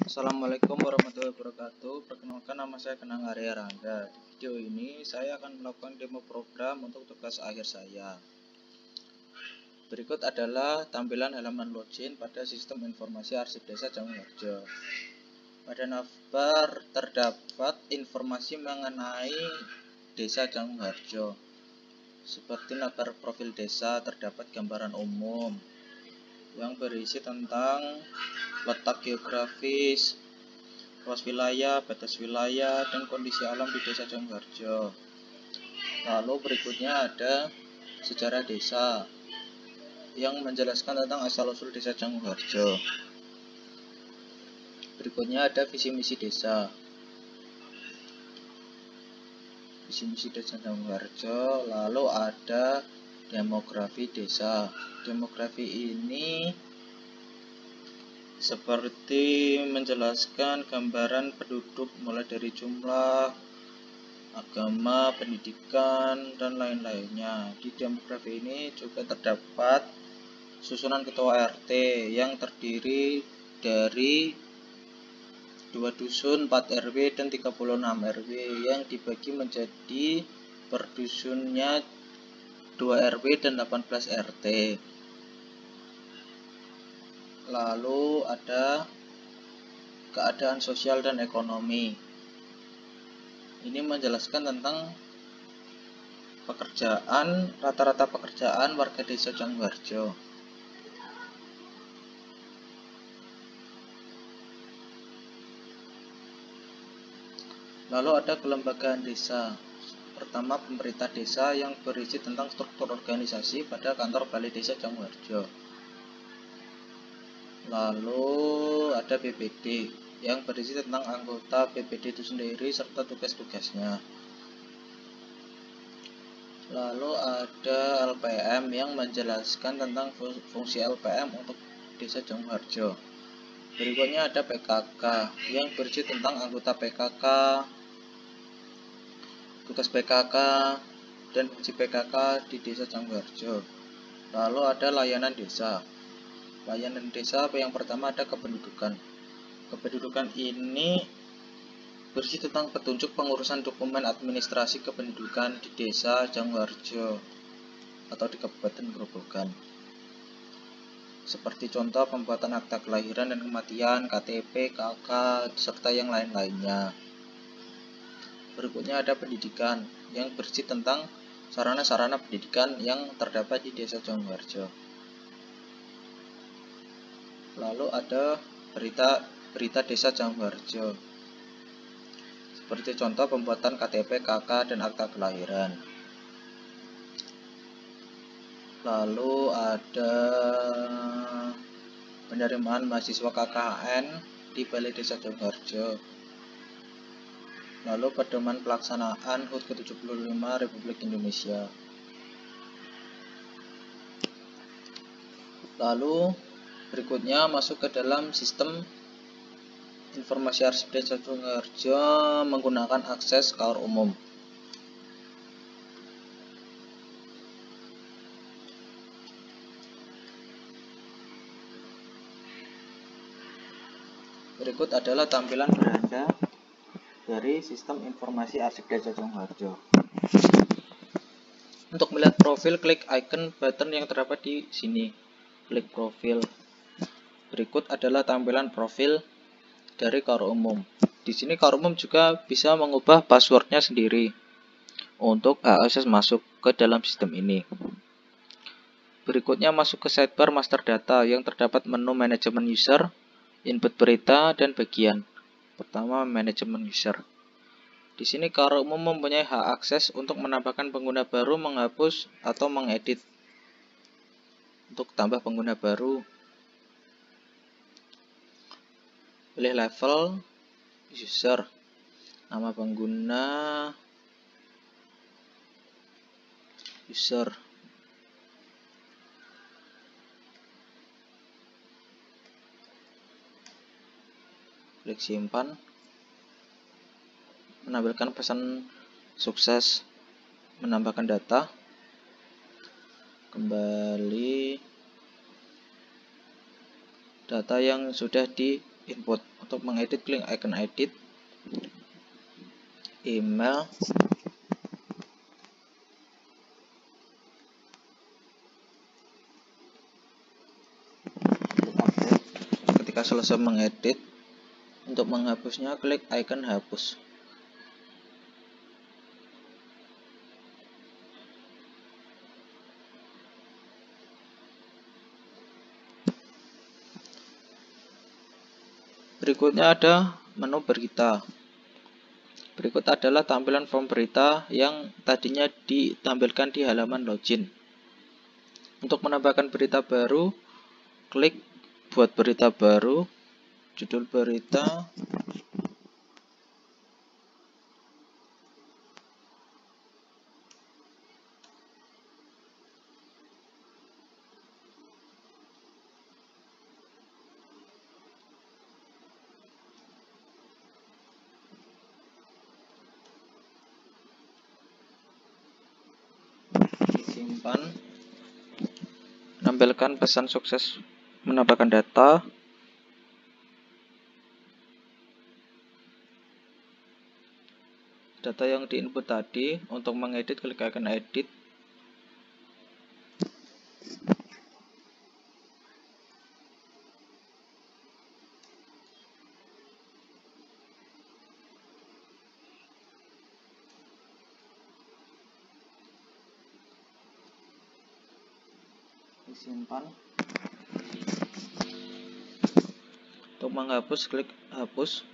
Assalamualaikum warahmatullahi wabarakatuh. Perkenalkan, nama saya Kenang Arya Rangga. Di video ini saya akan melakukan demo program untuk tugas akhir saya. Berikut adalah tampilan halaman login pada sistem informasi arsip desa Jangungharjo. Pada navbar terdapat informasi mengenai desa Jangungharjo. Seperti navbar profil desa terdapat gambaran umum yang berisi tentang letak geografis, luas wilayah, batas wilayah, dan kondisi alam di desa Jangungharjo. Lalu berikutnya ada sejarah desa yang menjelaskan tentang asal-usul desa Jangungharjo. Berikutnya ada visi misi desa. Visi misi desa Jangungharjo. Lalu ada demografi desa. Demografi ini seperti menjelaskan gambaran penduduk mulai dari jumlah, agama, pendidikan, dan lain-lainnya. Di demografi ini juga terdapat susunan ketua RT yang terdiri dari 2 dusun, 4 RW, dan 36 RW yang dibagi menjadi per dusunnya 2 RW dan 18 RT. Lalu ada keadaan sosial dan ekonomi. Ini menjelaskan tentang pekerjaan, rata-rata pekerjaan warga desa Jangungharjo. Lalu ada kelembagaan desa. Pertama, pemerintah desa yang berisi tentang struktur organisasi pada kantor balai desa Jangungharjo. Lalu ada BPD yang berisi tentang anggota BPD itu sendiri serta tugas-tugasnya. Lalu ada LPM yang menjelaskan tentang fungsi LPM untuk desa Jangungharjo. Berikutnya ada PKK yang berisi tentang anggota PKK, tugas PKK, dan fungsi PKK di desa Jangungharjo. Lalu ada layanan desa. Layanan desa yang pertama ada kependudukan. Kependudukan ini berisi tentang petunjuk pengurusan dokumen administrasi kependudukan di desa Jangungharjo atau di Kabupaten Grobogan. Seperti contoh pembuatan akta kelahiran dan kematian, KTP, KK, serta yang lain-lainnya. Berikutnya ada pendidikan yang berisi tentang sarana-sarana pendidikan yang terdapat di desa Jangungharjo. Lalu ada berita desa Jangungharjo. Seperti contoh pembuatan KTP, KK, dan akta kelahiran. Lalu ada penerimaan mahasiswa KKN di Balai Desa Jangungharjo. Lalu pedoman pelaksanaan HUT ke-75 Republik Indonesia. Lalu berikutnya masuk ke dalam sistem informasi arsip desa Jangungharjo menggunakan akses KAUR umum. Berikut adalah tampilan beranda dari sistem informasi arsip desa Jangungharjo. Untuk melihat profil, klik icon button yang terdapat di sini. Klik profil. Berikut adalah tampilan profil dari KAUR umum. Di sini KAUR umum juga bisa mengubah passwordnya sendiri untuk akses masuk ke dalam sistem ini. Berikutnya masuk ke sidebar master data yang terdapat menu manajemen user, input berita, dan bagian. Pertama, manajemen user. Di sini KAUR umum mempunyai hak akses untuk menambahkan pengguna baru, menghapus, atau mengedit. Untuk tambah pengguna baru, pilih level user, nama pengguna user. Klik simpan. Menampilkan pesan sukses menambahkan data. Kembali data yang sudah input. Untuk mengedit, klik icon edit, email, update. Ketika selesai mengedit, untuk menghapusnya klik icon hapus. Berikutnya ada menu berita. Berikut adalah tampilan form berita yang tadinya ditampilkan di halaman login. Untuk menambahkan berita baru, klik buat berita baru, judul berita, simpan, menampilkan pesan sukses menambahkan data, yang diinput tadi. Untuk mengedit, klik icon edit, simpan. Untuk menghapus, klik hapus.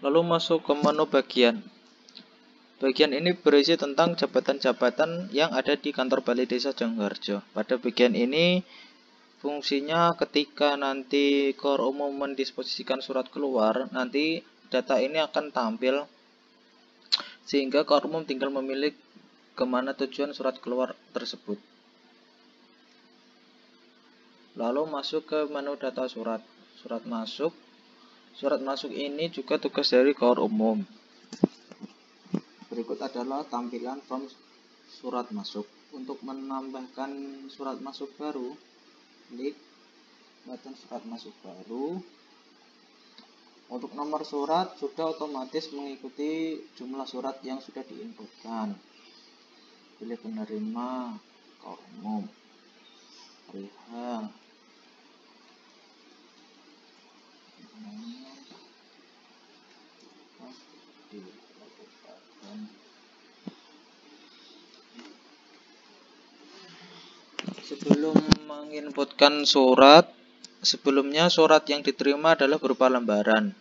Lalu masuk ke menu bagian. Bagian ini berisi tentang jabatan-jabatan yang ada di kantor Balai Desa Jangharjo. Pada bagian ini fungsinya ketika nanti KOR umum mendisposisikan surat keluar, nanti data ini akan tampil sehingga KOR umum tinggal memilih kemana tujuan surat keluar tersebut. Lalu masuk ke menu data surat. Surat masuk. Surat masuk ini juga tugas dari KOR umum. Berikut adalah tampilan form surat masuk. Untuk menambahkan surat masuk baru, klik button surat masuk baru. Untuk nomor surat sudah otomatis mengikuti jumlah surat yang sudah diinputkan. Pilih penerima KOR umum, perihal sebelum menginputkan surat, sebelumnya surat yang diterima adalah berupa lembaran.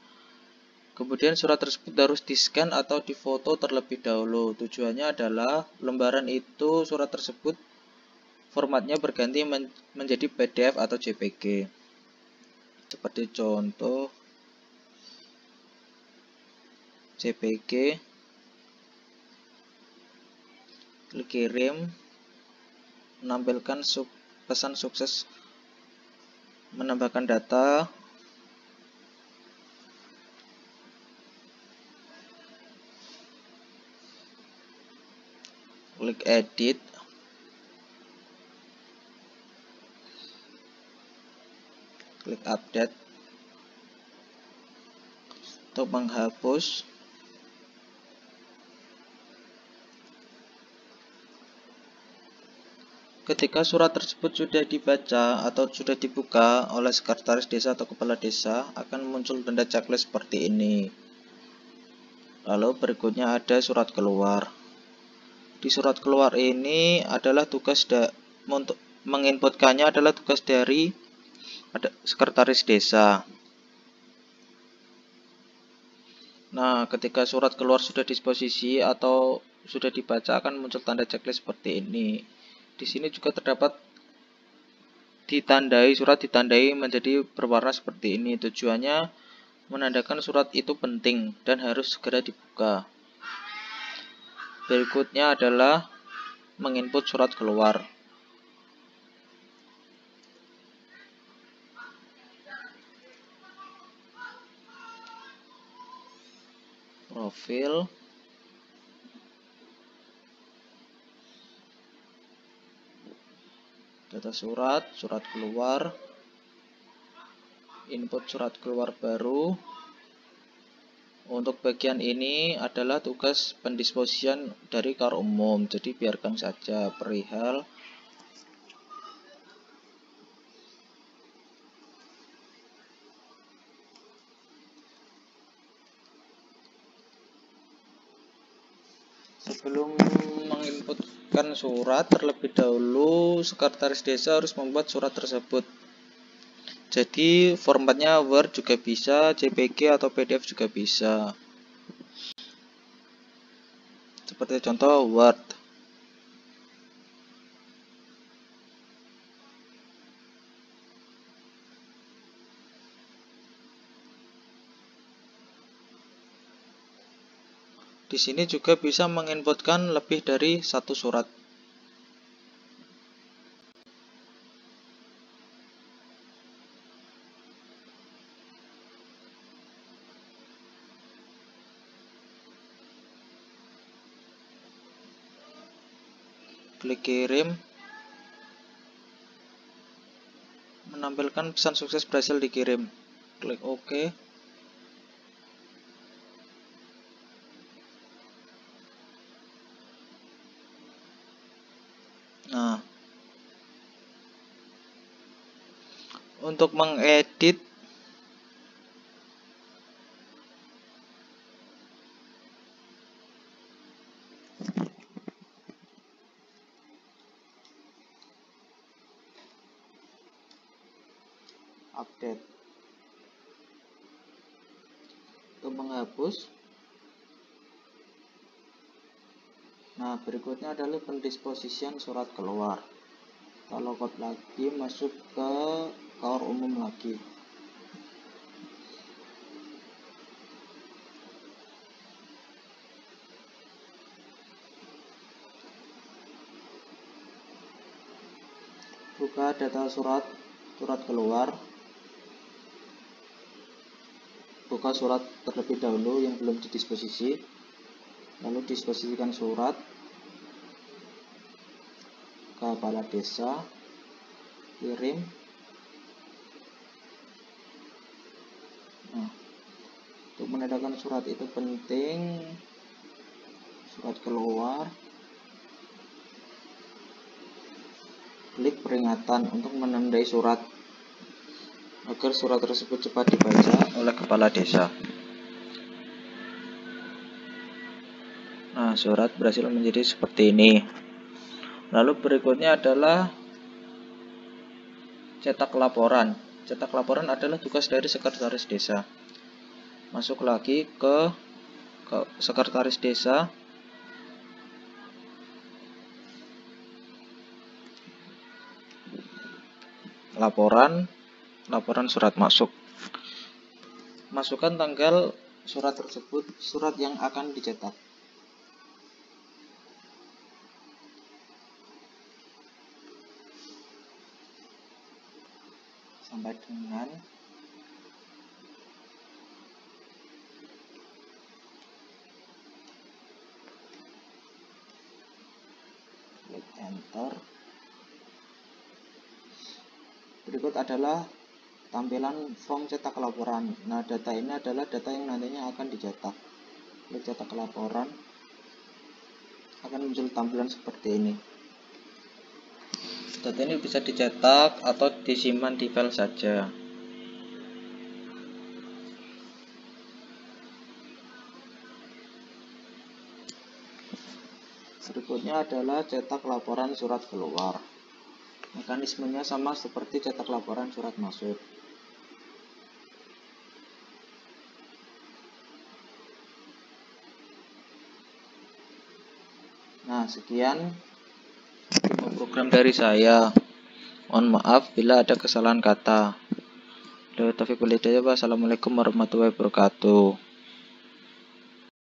Kemudian surat tersebut harus di-scan atau difoto terlebih dahulu. Tujuannya adalah lembaran itu, surat tersebut formatnya berganti menjadi PDF atau JPG. Seperti contoh JPG, klik kirim, menampilkan pesan sukses menambahkan data, klik edit, klik update. Untuk menghapus, ketika surat tersebut sudah dibaca atau sudah dibuka oleh sekretaris desa atau kepala desa, akan muncul tanda checklist seperti ini. Lalu berikutnya ada surat keluar. Di surat keluar ini adalah tugas untuk menginputkannya adalah tugas dari sekretaris desa. Nah, ketika surat keluar sudah disposisi atau sudah dibaca, akan muncul tanda checklist seperti ini. Di sini juga terdapat surat ditandai menjadi berwarna seperti ini. Tujuannya menandakan surat itu penting dan harus segera dibuka. Berikutnya adalah menginput surat keluar. Profil, data surat, surat keluar, input surat keluar baru. Untuk bagian ini adalah tugas pendisposisian dari car umum, jadi biarkan saja perihal sebelum menginputkan surat. Terlebih dahulu sekretaris desa harus membuat surat tersebut. Jadi formatnya Word juga bisa, JPG atau PDF juga bisa. Seperti contoh Word. Di sini juga bisa menginputkan lebih dari satu surat. Klik kirim. Menampilkan pesan sukses berhasil dikirim. Klik OK. Nah, untuk mengedit update, untuk menghapus. Nah, berikutnya adalah pendisposisian surat keluar. Kita logout lagi, masuk ke car umum lagi. Buka data surat keluar. Buka surat terlebih dahulu yang belum didisposisi. Lalu disposisikan surat ke kepala desa, kirim. Nah, untuk menandakan surat itu penting, surat keluar, klik peringatan untuk menandai surat agar surat tersebut cepat dibaca oleh kepala desa. Nah, surat berhasil menjadi seperti ini. Lalu berikutnya adalah cetak laporan. Cetak laporan adalah tugas dari sekretaris desa. Masuk lagi ke sekretaris desa. Laporan surat masuk. Masukkan tanggal surat tersebut, surat yang akan dicetak. Sampai dengan klik enter. Berikut adalah tampilan form cetak laporan. Nah, data ini adalah data yang nantinya akan dicetak. Klik cetak laporan, akan muncul tampilan seperti ini. Data ini bisa dicetak atau disimpan di file saja. Berikutnya adalah cetak laporan surat keluar. Mekanismenya sama seperti cetak laporan surat masuk. Nah, sekian program dari saya. Mohon maaf bila ada kesalahan kata. Wassalamualaikum warahmatullahi wabarakatuh.